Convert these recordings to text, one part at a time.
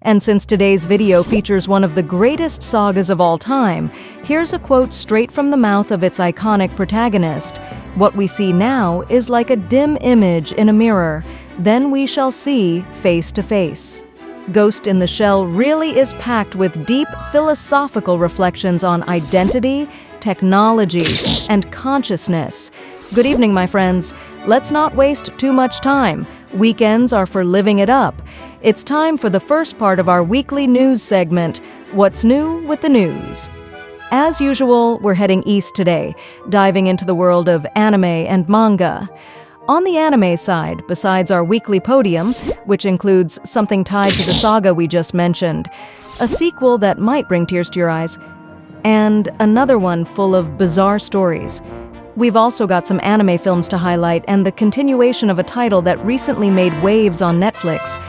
And since today's video features one of the greatest sagas of all time, here's a quote straight from the mouth of its iconic protagonist. "What we see now is like a dim image in a mirror. Then we shall see face to face." Ghost in the Shell really is packed with deep philosophical reflections on identity, technology, and consciousness. Good evening, my friends. Let's not waste too much time. Weekends are for living it up. It's time for the first part of our weekly news segment, What's New with the News. As usual, we're heading east today, diving into the world of anime and manga. On the anime side, besides our weekly podium, which includes something tied to the saga we just mentioned, a sequel that might bring tears to your eyes, and another one full of bizarre stories. We've also got some anime films to highlight and the continuation of a title that recently made waves on Netflix.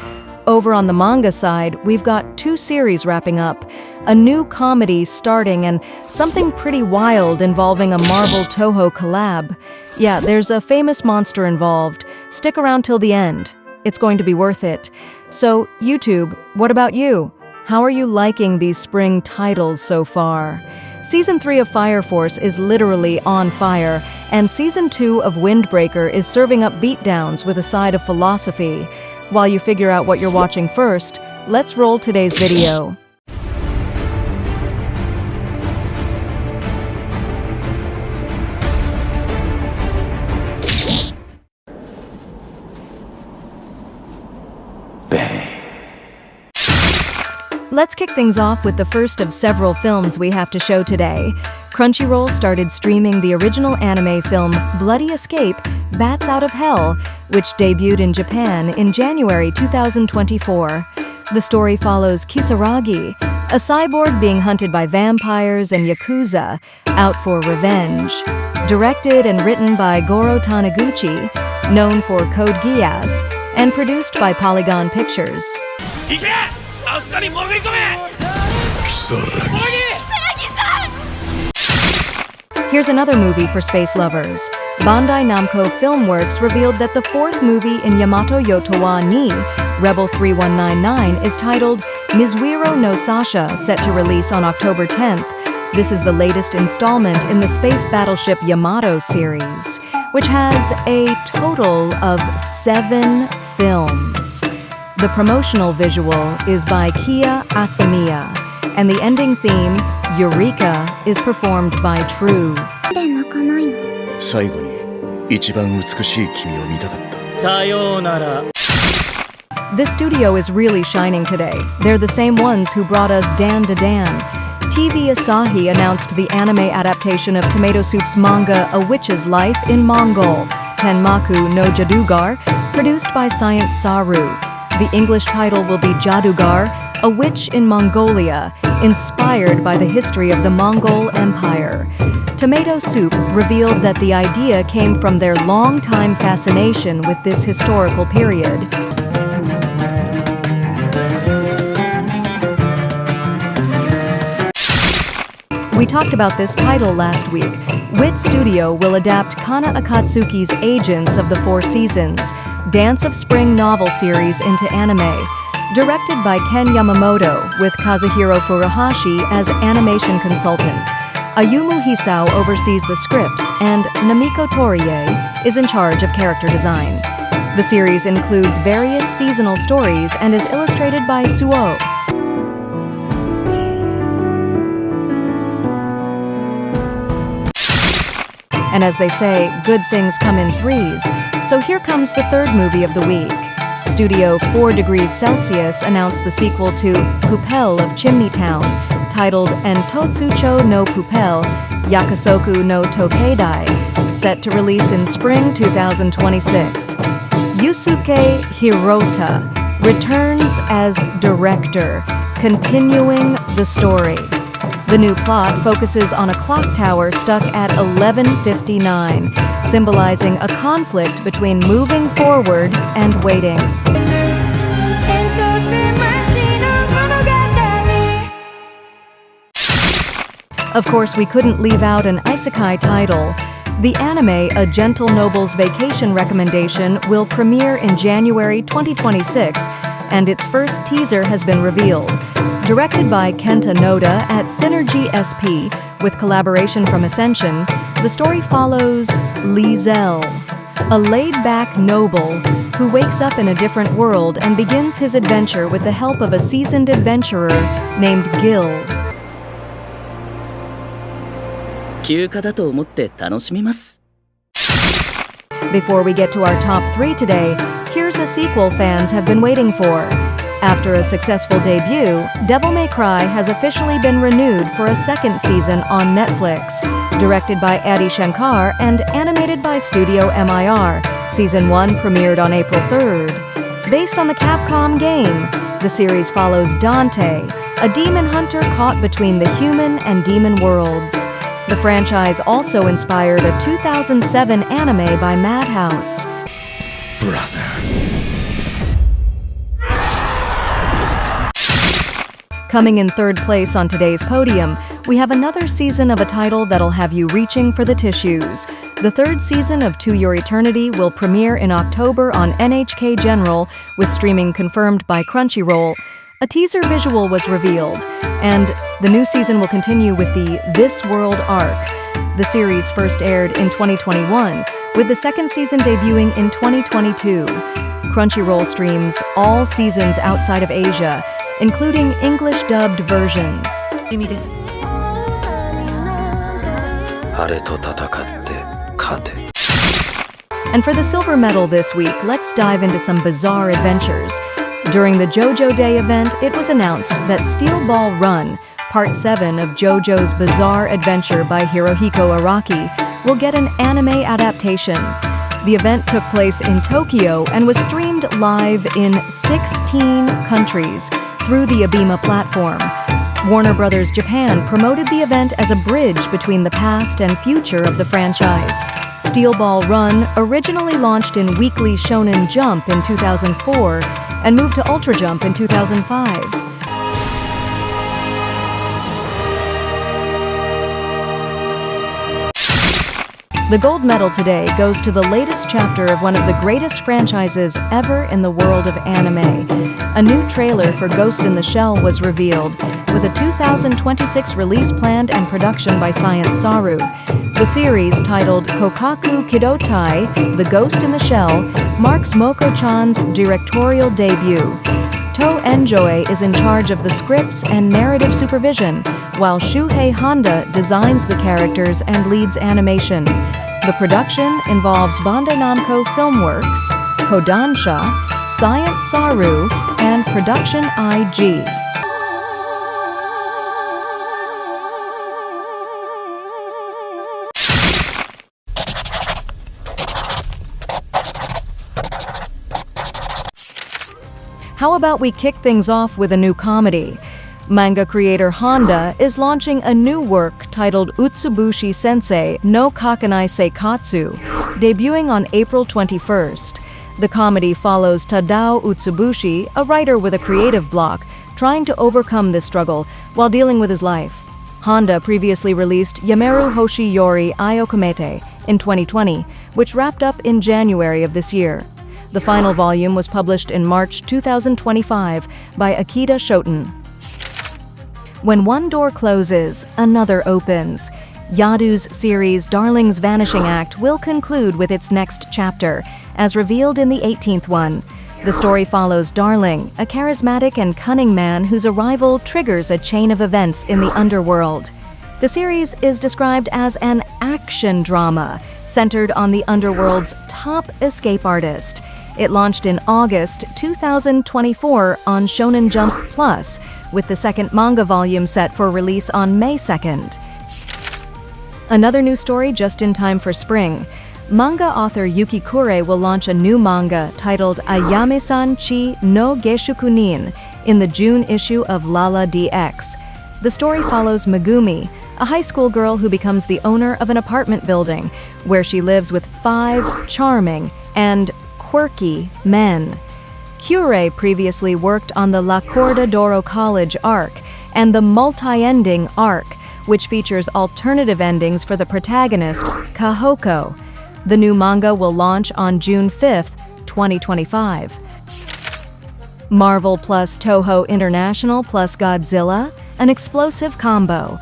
Over on the manga side, we've got 2 series wrapping up, a new comedy starting, and something pretty wild involving a Marvel Toho collab. Yeah, there's a famous monster involved. Stick around till the end. It's going to be worth it. So, YouTube, what about you? How are you liking these spring titles so far? Season 3 of Fire Force is literally on fire, and Season 2 of Windbreaker is serving up beatdowns with a side of philosophy. While you figure out what you're watching first, let's roll today's video. Let's kick things off with the first of several films we have to show today. Crunchyroll started streaming the original anime film Bloody Escape: Bats Out of Hell, which debuted in Japan in January 2024. The story follows Kisaragi, a cyborg being hunted by vampires and yakuza, out for revenge. Directed and written by Goro Taniguchi, known for Code Geass, and produced by Polygon Pictures. Here's another movie for space lovers. Bandai Namco Filmworks revealed that the 4th movie in Yamato Yotowa ni Rebel 3199 is titled Mizuiro no Sasha, set to release on October 10th. This is the latest installment in the space battleship Yamato series, which has a total of 7 films. The promotional visual is by Kia Asamiya, and the ending theme, Eureka, is performed by True. This studio is really shining today. They're the same ones who brought us Dan to Dan. TV Asahi announced the anime adaptation of Tomato Soup's manga A Witch's Life in Mongol, Tenmaku no Jadugar, produced by Science SARU. The English title will be Jadugar, A Witch in Mongolia, inspired by the history of the Mongol Empire. Tomato Soup revealed that the idea came from their long-time fascination with this historical period. We talked about this title last week. Wit Studio will adapt Kana Akatsuki's Agents of the Four Seasons, Dance of Spring novel series into anime. Directed by Ken Yamamoto, with Kazuhiro Furuhashi as animation consultant. Ayumu Hisao oversees the scripts, and Namiko Torie is in charge of character design. The series includes various seasonal stories and is illustrated by Suo. And as they say, good things come in threes. So here comes the 3rd movie of the week. Studio 4 Degrees Celsius announced the sequel to Pupel of Chimney Town, titled Entotsucho no Pupel, Yakusoku no Tokeidai, set to release in spring 2026. Yusuke Hirota returns as director, continuing the story. The new plot focuses on a clock tower stuck at 11:59, symbolizing a conflict between moving forward and waiting. Of course, we couldn't leave out an Isekai title. The anime A Gentle Noble's Vacation recommendation will premiere in January 2026, and its first teaser has been revealed. Directed by Kenta Noda at Synergy SP, with collaboration from Ascension, the story follows Liesel, a laid-back noble who wakes up in a different world and begins his adventure with the help of a seasoned adventurer named Gil. 休暇だと思って楽しみます。 Before we get to our top 3 today, here's a sequel fans have been waiting for. After a successful debut, Devil May Cry has officially been renewed for a second season on Netflix. Directed by Adi Shankar and animated by Studio MIR, Season 1 premiered on April 3rd. Based on the Capcom game, the series follows Dante, a demon hunter caught between the human and demon worlds. The franchise also inspired a 2007 anime by Madhouse. Brother. Coming in third place on today's podium, we have another season of a title that'll have you reaching for the tissues. The third season of To Your Eternity will premiere in October on NHK General, with streaming confirmed by Crunchyroll. A teaser visual was revealed, and the new season will continue with the This World arc. The series first aired in 2021, with the second season debuting in 2022. Crunchyroll streams all seasons outside of Asia, including English-dubbed versions. あれと戦って勝て。 And for the silver medal this week, let's dive into some bizarre adventures. During the JoJo Day event, it was announced that Steel Ball Run, Part 7 of JoJo's Bizarre Adventure by Hirohiko Araki, will get an anime adaptation. The event took place in Tokyo and was streamed live in 16 countries through the Abema platform. Warner Bros. Japan promoted the event as a bridge between the past and future of the franchise. Steel Ball Run originally launched in Weekly Shonen Jump in 2004 and moved to Ultra Jump in 2005. The gold medal today goes to the latest chapter of one of the greatest franchises ever in the world of anime. A new trailer for Ghost in the Shell was revealed, with a 2026 release planned and production by Science SARU. The series, titled Kokaku Kidotai, The Ghost in the Shell, marks Moko-chan's directorial debut. To Enjoy is in charge of the scripts and narrative supervision, while Shuhei Honda designs the characters and leads animation. The production involves Bandai Namco Filmworks, Kodansha, Science SARU, and Production IG. How about we kick things off with a new comedy? Manga creator Honda is launching a new work titled Utsubushi Sensei no Kakanai Seikatsu, debuting on April 21st. The comedy follows Tadao Utsubushi, a writer with a creative block, trying to overcome this struggle while dealing with his life. Honda previously released Yameru Hoshi Yori Ayokomete in 2020, which wrapped up in January of this year. The final volume was published in March 2025 by Akita Shoten. When one door closes, another opens. Yadu's series Darling's Vanishing Act will conclude with its next chapter, as revealed in the 18th one. The story follows Darling, a charismatic and cunning man whose arrival triggers a chain of events in the underworld. The series is described as an action drama, centered on the underworld's top escape artist. It launched in August 2024 on Shonen Jump Plus, with the second manga volume set for release on May 2nd. Another new story just in time for spring. Manga author Yuki Kure will launch a new manga titled Ayame-san Chi no Geshukunin in the June issue of Lala DX. The story follows Megumi, a high school girl who becomes the owner of an apartment building, where she lives with 5 charming and quirky men. Kure previously worked on the La Corda d'Oro College arc and the multi-ending arc, which features alternative endings for the protagonist, Kahoko. The new manga will launch on June 5th, 2025. Marvel plus Toho International plus Godzilla, an explosive combo.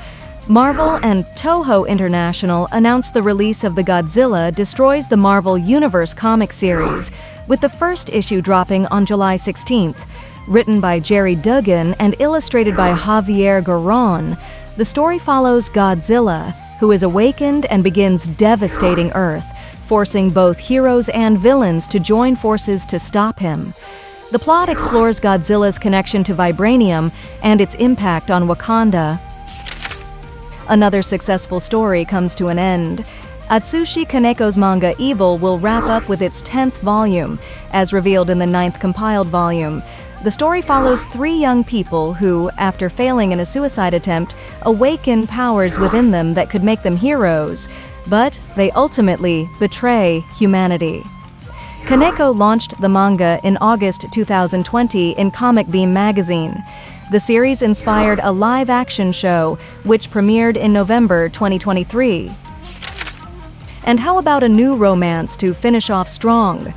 Marvel and Toho International announced the release of the Godzilla Destroys the Marvel Universe comic series, with the first issue dropping on July 16th. Written by Jerry Duggan and illustrated by Javier Garron, the story follows Godzilla, who is awakened and begins devastating Earth, forcing both heroes and villains to join forces to stop him. The plot explores Godzilla's connection to vibranium and its impact on Wakanda. Another successful story comes to an end. Atsushi Kaneko's manga Evil will wrap up with its 10th volume, as revealed in the 9th compiled volume. The story follows 3 young people who, after failing in a suicide attempt, awaken powers within them that could make them heroes, but they ultimately betray humanity. Kaneko launched the manga in August 2020 in Comic Beam magazine. The series inspired a live-action show, which premiered in November 2023. And how about a new romance to finish off strong?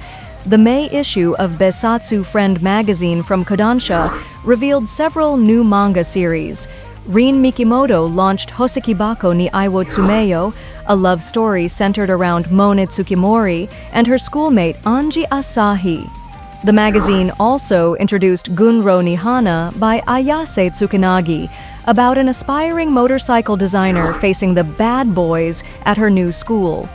The May issue of Besatsu Friend magazine from Kodansha revealed several new manga series. Rin Mikimoto launched Hosekibako ni Aiwo Tsumeyo, a love story centered around Mone Tsukimori and her schoolmate Anji Asahi. The magazine also introduced Gunro ni Hana by Ayase Tsukanagi, about an aspiring motorcycle designer facing the bad boys at her new school.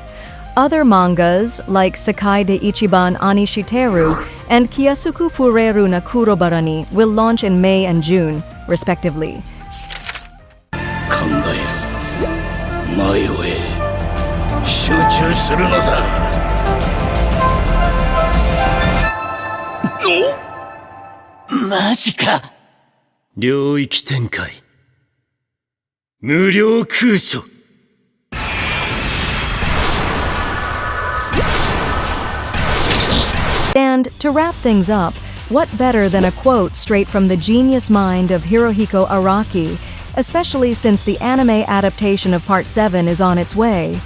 Other mangas, like Sekai de Ichiban Ani Shiteru and Kiyasuku Fureru na Kurobarani, will launch in May and June, respectively. 考えろ前をへ集中するのだマジか領域展開無料空所 And to wrap things up, what better than a quote straight from the genius mind of Hirohiko Araki, especially since the anime adaptation of Part 7 is on its way.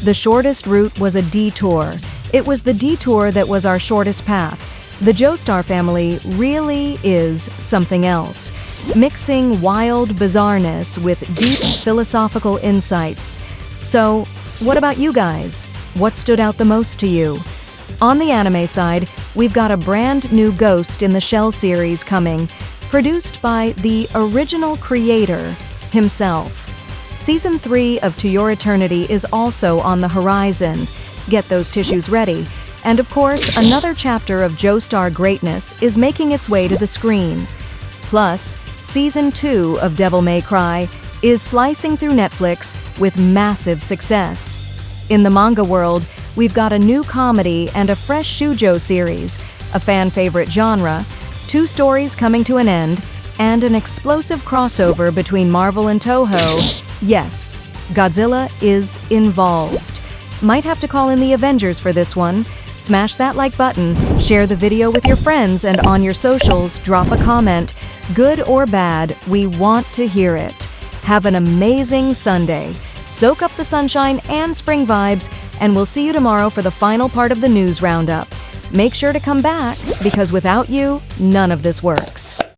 The shortest route was a detour. It was the detour that was our shortest path. The Joestar family really is something else, mixing wild bizarreness with deep philosophical insights. So, what about you guys? What stood out the most to you? On the anime side, we've got a brand new Ghost in the Shell series coming, produced by the original creator himself. Season 3 of To Your Eternity is also on the horizon. Get those tissues ready. And of course, another chapter of Joestar greatness is making its way to the screen. Plus, Season 2 of Devil May Cry is slicing through Netflix with massive success. In the manga world, we've got a new comedy and a fresh shoujo series, a fan-favorite genre, 2 stories coming to an end, and an explosive crossover between Marvel and Toho. Yes, Godzilla is involved. Might have to call in the Avengers for this one. Smash that like button, share the video with your friends, and on your socials, drop a comment. Good or bad, we want to hear it. Have an amazing Sunday. Soak up the sunshine and spring vibes, and we'll see you tomorrow for the final part of the news roundup. Make sure to come back, because without you, none of this works.